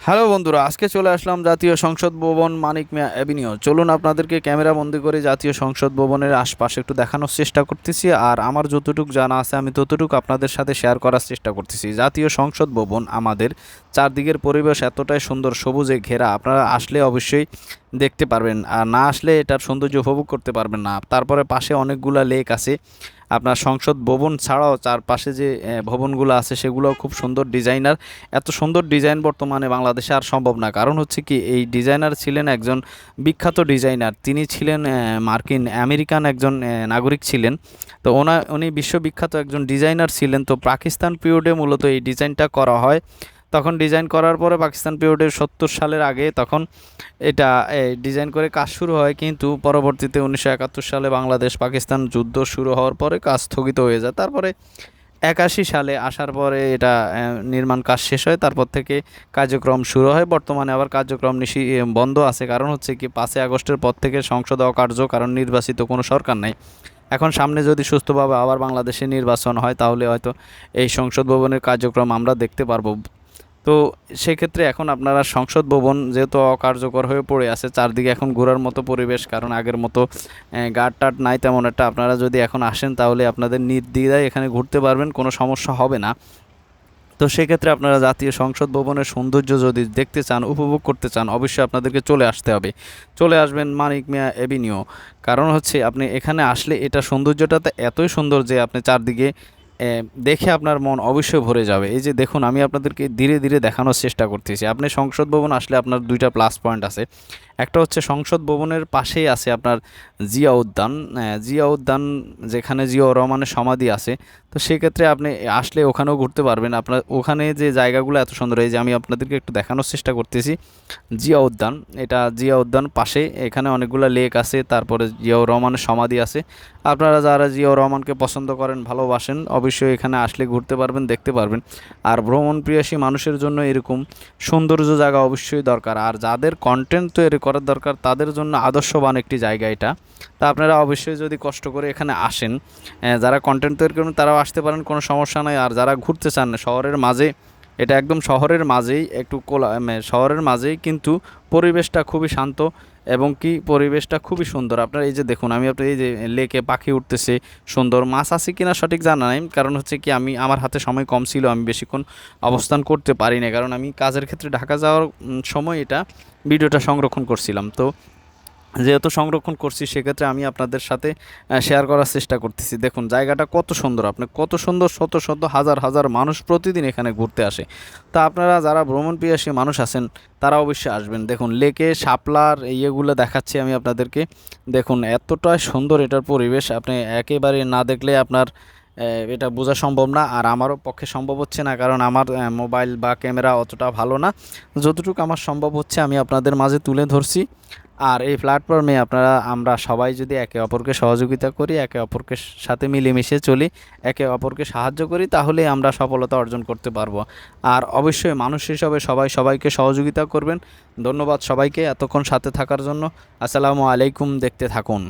Hello বন্ধুরা, আজকে চলে আসলাম জাতীয় সংসদ ভবন মানিক মিয়া এভিনিউ। চলুন আপনাদেরকে ক্যামেরা বন্দি করে জাতীয় সংসদ ভবনের আশপাশে একটু দেখানোর চেষ্টা করতেছি, আর আমার যতটুকু জানা আছে আমি ততটুকু আপনাদের সাথে শেয়ার করার চেষ্টা করতেছি। জাতীয় সংসদ ভবন আমাদের চারদিকের পরিবেশ এতটাই সুন্দর, সবুজে ঘেরা, আপনারা আসলে অবশ্যই দেখতে পারবেন, আর না আসলে এটার সৌন্দর্য উপভোগ করতে পারবেন না। তারপরে পাশে অনেকগুলা লেক আছে। আপনার সংসদ ভবন ছাড়াও চারপাশে যে ভবনগুলো আছে সেগুলোও খুব সুন্দর ডিজাইনার। এত সুন্দর ডিজাইন বর্তমানে বাংলাদেশে আর সম্ভব না, কারণ হচ্ছে কি এই ডিজাইনার ছিলেন একজন বিখ্যাত ডিজাইনার। তিনি ছিলেন মার্কিন আমেরিকান একজন নাগরিক ছিলেন। তো উনি বিশ্ববিখ্যাত একজন ডিজাইনার ছিলেন। তো পাকিস্তান পিরিয়ডে মূলত এই ডিজাইনটা করা হয়। তখন ডিজাইন করার পরে পাকিস্তান পিরিয়ডের 70 সালের আগে তখন এটা ডিজাইন করে কাজ শুরু হয়, কিন্তু পরবর্তীতে 1971 সালে বাংলাদেশ পাকিস্তান যুদ্ধ শুরু হওয়ার পরে কাজ স্থগিত হয়ে যায়। তারপরে 81 সালে আসার পরে এটা নির্মাণ কাজ শেষ হয়। তারপর থেকে কার্যক্রম শুরু হয়। বর্তমানে আবার কার্যক্রম বন্ধ আছে, কারণ হচ্ছে কি 5ই আগস্টের পর থেকে সংসদ অকার্য, কারণ নির্বাচিত কোনো সরকার নেই। এখন সামনে যদি সুস্থভাবে আবার বাংলাদেশে নির্বাচন হয় তাহলে হয়তো এই সংসদ ভবনের কার্যক্রম আমরা দেখতে পারবো। তো সেক্ষেত্রে এখন আপনারা সংসদ ভবন যেহেতু অকার্যকর হয়ে পড়ে আছে, চারদিকে এখন ঘোরার মতো পরিবেশ, কারণ আগের মতো গার্ড টার্ড নাই তেমন একটা। আপনারা যদি এখন আসেন তাহলে আপনাদের নির্দ্বিধায় এখানে ঘুরতে পারবেন, কোনো সমস্যা হবে না। তো সেক্ষেত্রে আপনারা জাতীয় সংসদ ভবনের সৌন্দর্য যদি দেখতে চান, উপভোগ করতে চান, অবশ্যই আপনাদেরকে চলে আসতে হবে। চলে আসবেন মানিক মিয়া এভিনিউ। কারণ হচ্ছে আপনি এখানে আসলে এটা সৌন্দর্যটাতে এতই সুন্দর যে আপনি চারদিকে দেখে আপনার মন অবশ্যই ভরে যাবে। এই যে দেখুন, আমি আপনাদেরকে ধীরে ধীরে দেখানোর চেষ্টা করতেছি। আপনি সংসদ ভবন আসলে আপনার দুইটা প্লাস পয়েন্ট আছে। একটা হচ্ছে সংসদ ভবনের পাশেই আছে আপনার জিয়া উদ্যান। জিয়া উদ্যান, যেখানে জিয়াউর রহমানের সমাধি আছে। তো সেক্ষেত্রে আপনি আসলে ওখানেও ঘুরতে পারবেন। আপনার ওখানে যে জায়গাগুলো এত সুন্দর, এই যে আমি আপনাদেরকে একটু দেখানোর চেষ্টা করতেছি জিয়া উদ্যান। এটা জিয়া উদ্যান পাশে, এখানে অনেকগুলো লেক আছে, তারপরে জিয়াউর রহমানের সমাধি আছে। আপনারা যারা জিয়াউর রহমানকে পছন্দ করেন, ভালোবাসেন, অবশ্যই এখানে আসলে ঘুরতে পারবেন, দেখতে পারবেন। আর ভ্রমণ প্রিয়াসী মানুষের জন্য এরকম সৌন্দর্য জায়গা অবশ্যই দরকার, আর যাদের কন্টেন্ট তৈরি করার দরকার তাদের জন্য আদর্শবান একটি জায়গা এটা। তা আপনারা অবশ্যই যদি কষ্ট করে এখানে আসেন, যারা কন্টেন্ট তৈরি করবেন তারাও আসতে পারেন, কোনো সমস্যা নাই। আর যারা ঘুরতে চান শহরের মাঝে, এটা একদম শহরের মাঝেই, একটু শহরের মাঝেই, কিন্তু পরিবেশটা খুবই শান্ত এবং কি পরিবেশটা খুবই সুন্দর। আপনারা এই যে দেখুন, আমি আপনার এই যে লেকে পাখি উঠতেছে, সুন্দর মাছ আছে কিনা সঠিক জানা নাই, কারণ হচ্ছে কি আমার হাতে সময় কম ছিল, আমি বেশিক্ষণ অবস্থান করতে পারি না, কারণ আমি কাজের ক্ষেত্রে ঢাকা যাওয়ার সময় এটা ভিডিওটা সংরক্ষণ করছিলাম। তো যেহেতু সংরক্ষণ করছি সেক্ষেত্রে আমি আপনাদের সাথে শেয়ার করার চেষ্টা করতেছি। দেখুন জায়গাটা কত সুন্দর, আপনি কত সুন্দর, শত শত হাজার হাজার মানুষ প্রতিদিন এখানে ঘুরতে আসে। তা আপনারা যারা ভ্রমণ পিয়াসী মানুষ আছেন তারা অবশ্যই আসবেন। দেখুন লেকে শাপলার ইয়েগুলো দেখাচ্ছি আমি আপনাদেরকে। দেখুন এতটাই সুন্দর এটার পরিবেশ, আপনি একেবারে না দেখলে আপনার এটা বোঝা সম্ভব না। আর আমারও পক্ষে সম্ভব হচ্ছে না, কারণ আমার মোবাইল বা ক্যামেরা অতটা ভালো না। যতটুকু আমার সম্ভব হচ্ছে আমি আপনাদের মাঝে তুলে ধরছি। আর এই প্ল্যাটফর্মে আমরা সবাই যদি একে অপরকে সহযোগিতা করি, একে অপরকে সাথে মিলেমিশে চলি, একে অপরকে সাহায্য করি, তাহলে আমরা সফলতা অর্জন করতে পারবো। আর অবশ্যই মানুষ হিসাবে সবাই সবাইকে সহযোগিতা করবেন। ধন্যবাদ সবাইকে এতক্ষণ সাথে থাকার জন্য। আসসালামু আলাইকুম, দেখতে থাকুন।